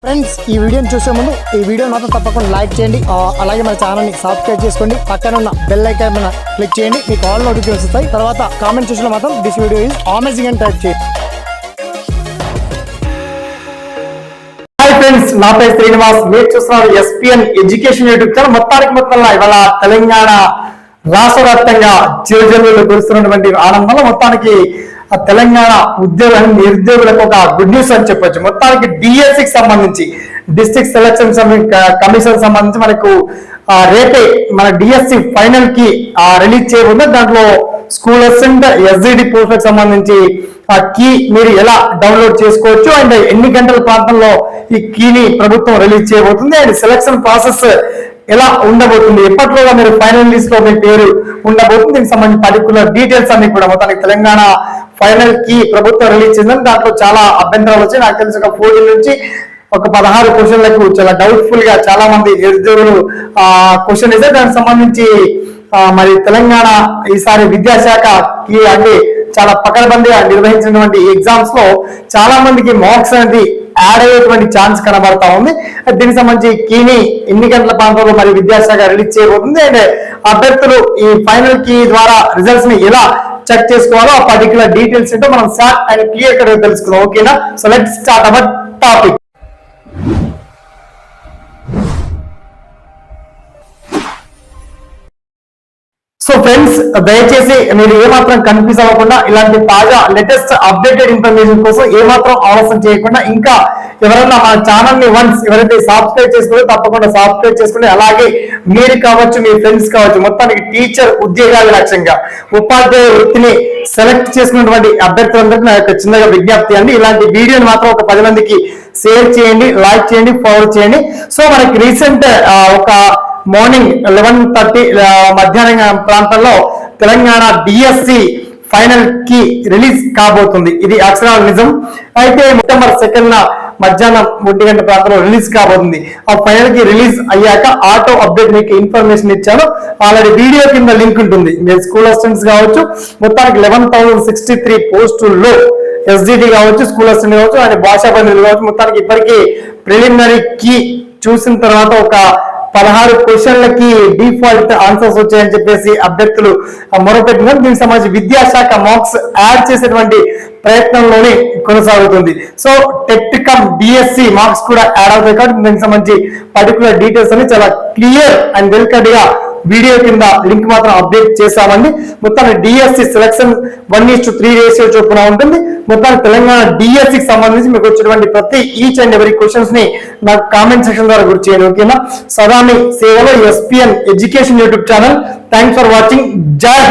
Friends ఈ వీడియోని చూసే ముందు ఈ వీడియో మాత్రం తప్పకుండా లైక్ చేయండి, అలాగే మన ఛానల్ని సబ్స్క్రైబ్ చేసుకోండి, పక్కన ఉన్న బెల్ ఐకాన్ మీద క్లిక్ చేయండి, మీకు ఆల్ నోటిఫికేషన్స్ వస్తాయి. తర్వాత కామెంట్ సెక్షన్లో మాత్రం దిస్ వీడియో ఈజ్ అమేజింగ్ అని టైప్ చేయండి. హాయ్ ఫ్రెండ్స్, నా పేరు శ్రీనివాస్, మీరు చూస్తున్నారు ఎస్పీఎన్ ఎడ్యుకేషన్ యూట్యూబ్ ఛానల్. మొత్తంగా ఇవాళ తెలంగాణ రాష్ట్ర వ్యాప్తంగా చిరుజల్లులు కురుస్తున్నటువంటి ఆనందంలో మొత్తానికి తెలంగాణ నిరుద్యోగులకు ఒక గుడ్ న్యూస్ అని చెప్పొచ్చు. మొత్తానికి డిఎస్సికి సంబంధించి డిస్ట్రిక్ట్ సెలక్షన్ కమిషన్ సంబంధించి మనకు రేపే మన డిఎస్సి ఫైనల్ కి రిలీజ్ చేయబోతుంది. దాంట్లో స్కూల్ అసిస్టెంట్ ఎస్జిడి పోస్టులకు సంబంధించి ఆ కీ మీరు ఎలా డౌన్లోడ్ చేసుకోవచ్చు అండ్ ఎన్ని గంటల ప్రాంతంలో ఈ కీని ప్రభుత్వం రిలీజ్ చేయబోతుంది అండ్ సెలక్షన్ ప్రాసెస్ ఎలా ఉండబోతుంది, ఎప్పట్లోగా మీరు ఫైనల్ లిస్ట్ లో మీ పేరు ఉండబోతుంది, దీనికి సంబంధించి పర్టికులర్ డీటెయిల్స్ అన్ని కూడా మొత్తానికి తెలంగాణ ఫైనల్ కి ప్రభుత్వం రిలీజ్ చేసిందని దాంట్లో చాలా అభ్యంతరాలు వచ్చాయి. నాకు తెలిసి ఒక 14 నుంచి ఒక 16 క్వశ్చన్లకు చాలా డౌట్ఫుల్ గా చాలా మంది నిరుద్యోగులు క్వశ్చన్ ఇస్తే దానికి సంబంధించి మరి తెలంగాణ ఈసారి విద్యాశాఖ కి అంటే చాలా పకడ్బందీగా నిర్వహించినటువంటి ఎగ్జామ్స్ లో చాలా మందికి మార్క్స్ అనేది యాడ్ అయ్యేటువంటి ఛాన్స్ కనబడతా ఉంది. దీనికి సంబంధించి కీని ఎన్ని గంటల ప్రాంతంలో మరి విద్యాశాఖ రిలీజ్ చేయబోతుంది అండ్ అభ్యర్థులు ఈ ఫైనల్ కీ ద్వారా రిజల్ట్స్ ని ఎలా చెక్ చేసుకోవాలో ఆ పర్టికులర్ డీటెయిల్స్ ఏంటో మనం షార్ట్ అండ్ క్లియర్ గా తెలుసుకుందాం. ఓకేనా? So let's start our topic. So friends, దయచేసి మీరు ఏమాత్రం కన్ఫ్యూజ్ అవ్వకుండా ఇలాంటి తాజా లేటెస్ట్ అప్డేటెడ్ ఇన్ఫర్మేషన్ కోసం ఏమాత్రం ఆలస్యం చేయకుండా ఇంకా ఎవరైనా మన ఛానల్ ని వన్స్ ఎవరైతే సబ్స్క్రైబ్ చేసుకోవాలో తప్పకుండా సబ్స్క్రైబ్ చేసుకోండి. అలాగే మీరు కావచ్చు, మీ ఫ్రెండ్స్ కావచ్చు, మొత్తానికి టీచర్ ఉద్యోగాల లక్ష్యంగా ఉపాధ్యాయ వృత్తిని సెలెక్ట్ చేసుకున్నటువంటి అభ్యర్థులందరికీ నా యొక్క చిన్నగా విజ్ఞప్తి అండి. ఇలాంటి వీడియోని మాత్రం ఒక 10 మందికి షేర్ చేయండి, లైక్ చేయండి, ఫార్వర్డ్ చేయండి. సో మనకి రీసెంట్ ఒక మార్నింగ్ 11:30 మధ్యాహ్నం ప్రాంతంలో తెలంగాణ డిఎస్సి ఫైనల్ కి రిలీజ్ కాబోతుంది. ఇది అక్షరాల నిజం. అయితే సెప్టెంబర్ 2న మధ్యాహ్నం 1 గంట ప్రాంతంలో రిలీజ్ కాబోతుంది. ఆ ఫైనల్ కి రిలీజ్ అయ్యాక ఆటో అప్డేట్ మీకు ఇన్ఫర్మేషన్ ఇచ్చాను. ఆల్రెడీ వీడియో కింద లింక్ ఉంటుంది. మీరు స్కూల్ అసిస్టెంట్స్ కావచ్చు, మొత్తానికి 11,063 పోస్టుల్లో ఎస్జిటి కావచ్చు, స్కూల్ అసిస్టెంట్ కావచ్చు అండ్ భాషా పండితులు కావచ్చు, మొత్తానికి ఇప్పటికీ ప్రిలిమినరీ కి చూసిన తర్వాత ఒక 16 క్వశ్చన్లకి డిఫాల్ట్ ఆన్సర్స్ వచ్చాయని చెప్పేసి అభ్యర్థులు మొరపెట్టినారు. దీనికి సంబంధించి విద్యాశాఖ మార్క్స్ యాడ్ చేసేటువంటి ప్రయత్నంలోనే కొనసాగుతుంది. సో టెక్నికల్ డిఎస్సి మార్క్స్ కూడా యాడ్ అవుతాయి కాబట్టి దీనికి సంబంధించి పర్టికులర్ డీటెయిల్స్ అని చాలా క్లియర్ అండ్ వెల్ కట్ గా వీడియో కింద లింక్ మాత్రం అప్డేట్ చేశామండి. మొత్తానికి డిఎస్సి సెలక్షన్ 1:3 రేషియో చొప్పున ఉంటుంది. మొత్తానికి తెలంగాణ డిఎస్సికి సంబంధించి మీకు వచ్చినటువంటి ప్రతి ఈచ్ అండ్ ఎవరీ క్వశ్చన్స్ ని నాకు కామెంట్ సెక్షన్ ద్వారా గుర్తు చేయండి. ఓకేనా? సదా మీ సేవలో SPN education YouTube channel. Thanks for watching. జై